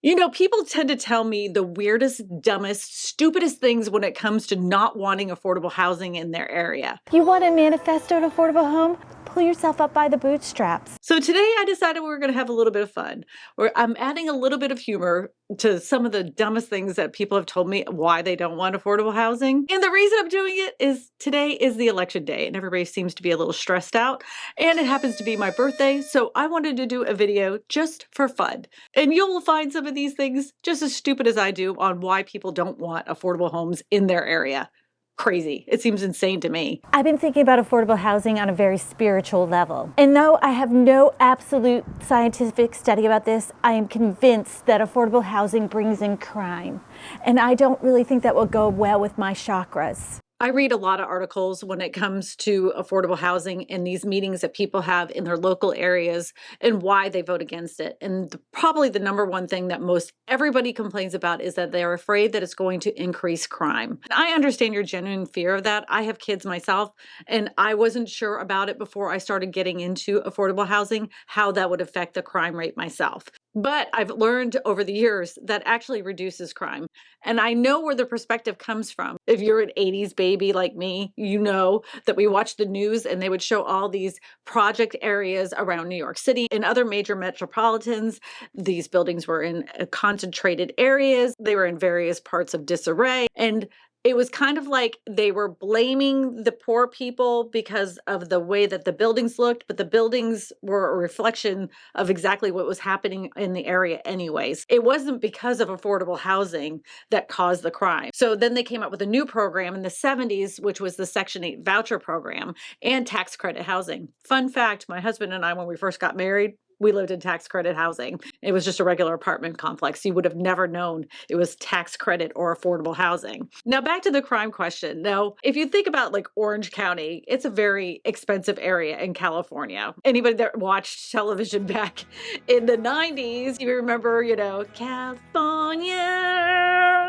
You know, people tend to tell me the weirdest, dumbest, stupidest things when it comes to not wanting affordable housing in their area. You want to manifest an affordable home? Pull yourself up by the bootstraps. So today I decided we were going to have a little bit of fun, where I'm adding a little bit of humor to some of the dumbest things that people have told me why they don't want affordable housing. And the reason I'm doing it is today is the election day and everybody seems to be a little stressed out. And it happens to be my birthday. So I wanted to do a video just for fun. And you will find some of these things just as stupid as I do on why people don't want affordable homes in their area. Crazy. It seems insane to me. I've been thinking about affordable housing on a very spiritual level. And though I have no absolute scientific study about this, I am convinced that affordable housing brings in crime. And I don't really think that will go well with my chakras. I read a lot of articles when it comes to affordable housing and these meetings that people have in their local areas and why they vote against it. And probably the number one thing that most everybody complains about is that they're afraid that it's going to increase crime. And I understand your genuine fear of that. I have kids myself, and I wasn't sure about it before I started getting into affordable housing, how that would affect the crime rate myself. But I've learned over the years that actually reduces crime. And I know where the perspective comes from. If you're an 80s baby like me, you know that we watched the news and they would show all these project areas around New York City and other major metropolitans. These buildings were in concentrated areas. They were in various parts of disarray. And it was kind of like they were blaming the poor people because of the way that the buildings looked, but the buildings were a reflection of exactly what was happening in the area anyways. It wasn't because of affordable housing that caused the crime. So then they came up with a new program in the 70s, which was the Section 8 voucher program and tax credit housing. Fun fact, my husband and I, when we first got married, we lived in tax credit housing. It was just a regular apartment complex. You would have never known it was tax credit or affordable housing. Now back to the crime question. Now, if you think about like Orange County, it's a very expensive area in California. Anybody that watched television back in the 90s, you remember, California.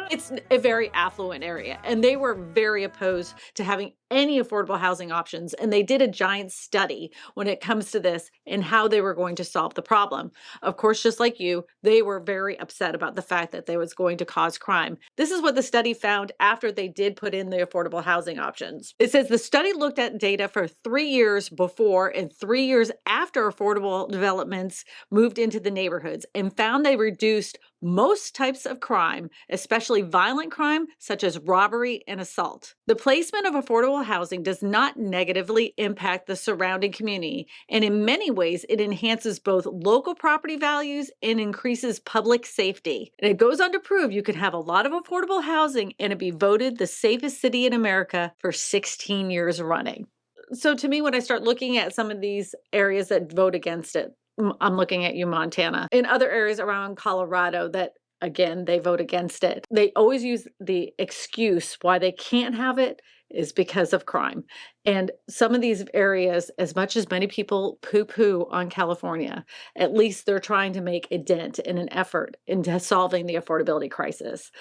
It's a very affluent area, and they were very opposed to having any affordable housing options. And they did a giant study when it comes to this and how they were going to solve the problem. Of course, just like you, they were very upset about the fact that they was going to cause crime. This is what the study found after they did put in the affordable housing options. It says the study looked at data for 3 years before and 3 years after affordable developments moved into the neighborhoods and found they reduced most types of crime, especially violent crime such as robbery and assault. The placement of affordable housing does not negatively impact the surrounding community, and in many ways it enhances both local property values and increases public safety. And it goes on to prove you can have a lot of affordable housing and it be voted the safest city in America for 16 years running. So to me, when I start looking at some of these areas that vote against it, I'm looking at you, Montana. In other areas around Colorado that, again, they vote against it. They always use the excuse why they can't have it is because of crime. And some of these areas, as much as many people poo-poo on California, at least they're trying to make a dent in an effort into solving the affordability crisis.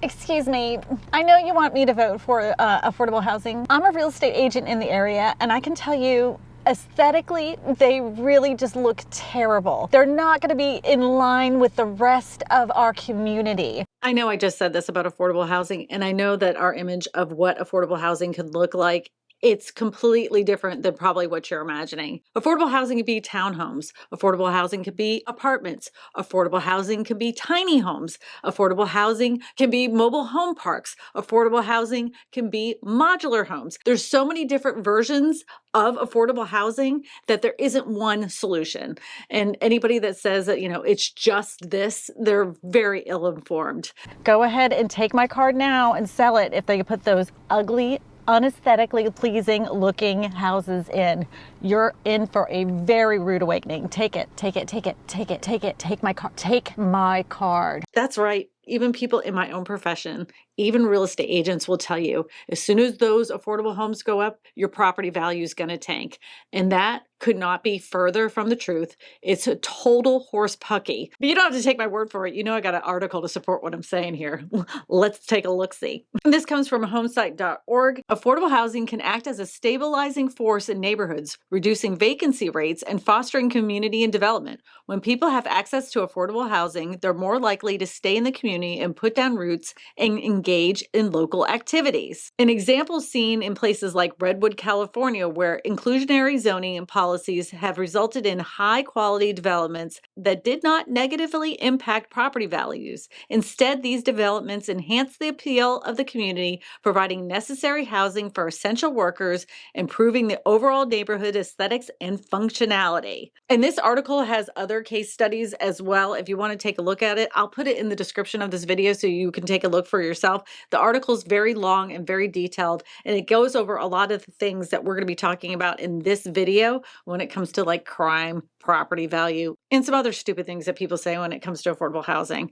Excuse me, I know you want me to vote for affordable housing. I'm a real estate agent in the area, and I can tell you, aesthetically, they really just look terrible. They're not going to be in line with the rest of our community. I know I just said this about affordable housing, and I know that our image of what affordable housing could look like, it's completely different than probably what you're imagining. Affordable housing could be townhomes. Affordable housing could be apartments. Affordable housing can be tiny homes. Affordable housing can be mobile home parks. Affordable housing can be modular homes. There's so many different versions of affordable housing that there isn't one solution. And anybody that says that, it's just this, they're very ill-informed. Go ahead and take my card now and sell it if they put those ugly, unaesthetically pleasing looking houses in. You're in for a very rude awakening. Take it, take it, take it, take it, take it, take my card, take my card. That's right. Even people in my own profession, Even real estate agents will tell you, as soon as those affordable homes go up, your property value is going to tank. And that could not be further from the truth. It's a total horse pucky. But you don't have to take my word for it. You know I got an article to support what I'm saying here. Let's take a look-see. This comes from homesite.org. Affordable housing can act as a stabilizing force in neighborhoods, reducing vacancy rates and fostering community and development. When people have access to affordable housing, they're more likely to stay in the community and put down roots and engage in local activities. An example seen in places like Redwood, California, where inclusionary zoning and policies have resulted in high-quality developments that did not negatively impact property values. Instead, these developments enhance the appeal of the community, providing necessary housing for essential workers, improving the overall neighborhood aesthetics and functionality. And this article has other case studies as well. If you want to take a look at it, I'll put it in the description of this video so you can take a look for yourself. The article is very long and very detailed, and it goes over a lot of the things that we're going to be talking about in this video when it comes to like crime, property value, and some other stupid things that people say when it comes to affordable housing.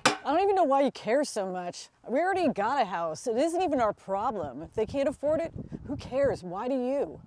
I don't even know why you care so much. We already got a house. It isn't even our problem. If they can't afford it, who cares? Why do you?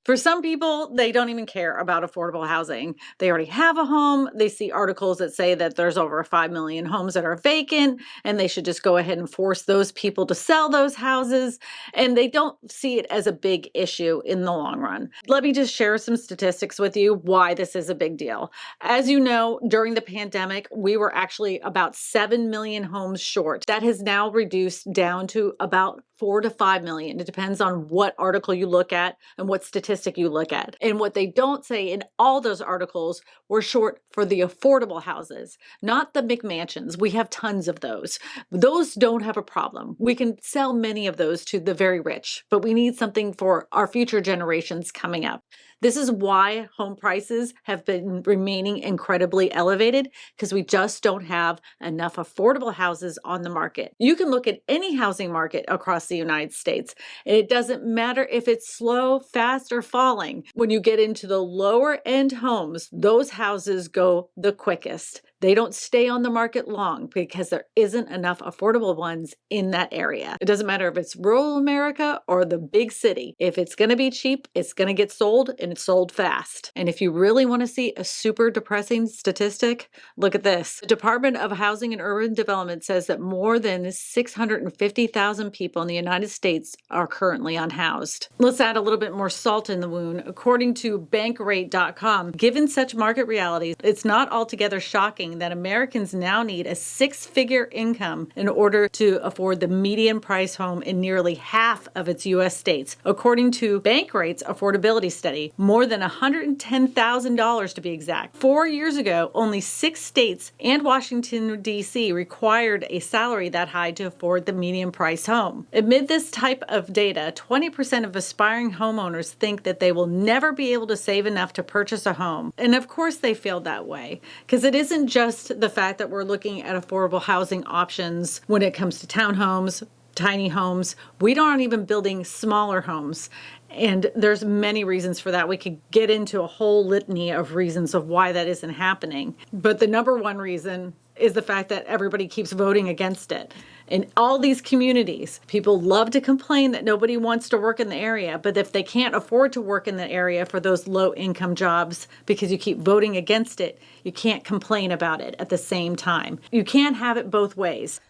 For some people, they don't even care about affordable housing. They already have a home. They see articles that say that there's over 5 million homes that are vacant, and they should just go ahead and force those people to sell those houses. And they don't see it as a big issue in the long run. Let me just share some statistics with you why this is a big deal. As you know, during the pandemic, we were actually about 7 million homes short. That has now reduced down to about 4 to 5 million. It depends on what article you look at and what statistic you look at. And what they don't say in all those articles, we're short for the affordable houses, not the McMansions. We have tons of those. Those don't have a problem. We can sell many of those to the very rich, but we need something for our future generations coming up. This is why home prices have been remaining incredibly elevated, because we just don't have enough affordable houses on the market. You can look at any housing market across the United States, and it doesn't matter if it's slow, fast, or falling. When you get into the lower end homes, those houses go the quickest. They don't stay on the market long because there isn't enough affordable ones in that area. It doesn't matter if it's rural America or the big city. If it's going to be cheap, it's going to get sold, and it's sold fast. And if you really want to see a super depressing statistic, look at this. The Department of Housing and Urban Development says that more than 650,000 people in the United States are currently unhoused. Let's add a little bit more salt in the wound. According to bankrate.com, given such market realities, it's not altogether shocking that Americans now need a six-figure income in order to afford the median price home in nearly half of its U.S. states. According to Bankrate's affordability study, more than $110,000 to be exact. 4 years ago, only 6 states and Washington, D.C. required a salary that high to afford the median price home. Amid this type of data, 20% of aspiring homeowners think that they will never be able to save enough to purchase a home. And of course they feel that way, because it isn't just the fact that we're looking at affordable housing options when it comes to townhomes, tiny homes. We aren't even building smaller homes. And there's many reasons for that. We could get into a whole litany of reasons of why that isn't happening. But the number one reason is the fact that everybody keeps voting against it. In all these communities, people love to complain that nobody wants to work in the area, but if they can't afford to work in the area for those low-income jobs because you keep voting against it, you can't complain about it at the same time. You can't have it both ways.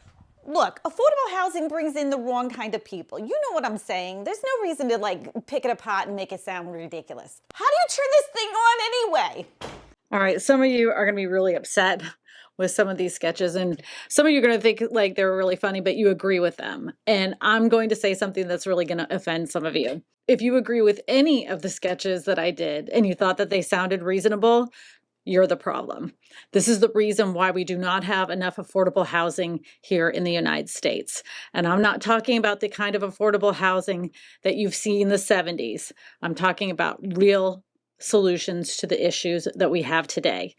Look, affordable housing brings in the wrong kind of people. You know what I'm saying. There's no reason to pick it apart and make it sound ridiculous. How do you turn this thing on anyway? All right, some of you are going to be really upset with some of these sketches, and some of you are going to think like they're really funny, but you agree with them. And I'm going to say something that's really going to offend some of you. If you agree with any of the sketches that I did and you thought that they sounded reasonable, you're the problem. This is the reason why we do not have enough affordable housing here in the United States. And I'm not talking about the kind of affordable housing that you've seen in the 70s. I'm talking about real solutions to the issues that we have today.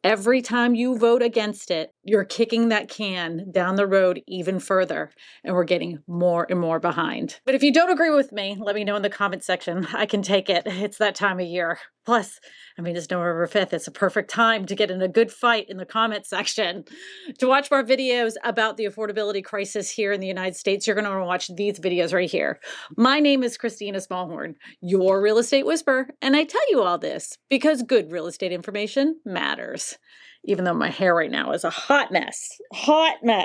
Every time you vote against it, you're kicking that can down the road even further, and we're getting more and more behind. But if you don't agree with me, let me know in the comment section. I can take it. It's that time of year. Plus, I mean, it's November 5th. It's a perfect time to get in a good fight in the comment section. To watch more videos about the affordability crisis here in the United States, you're going to want to watch these videos right here. My name is Kristina Smallhorn, your real estate whisperer, and I tell you all this because good real estate information matters. Even though my hair right now is a hot mess.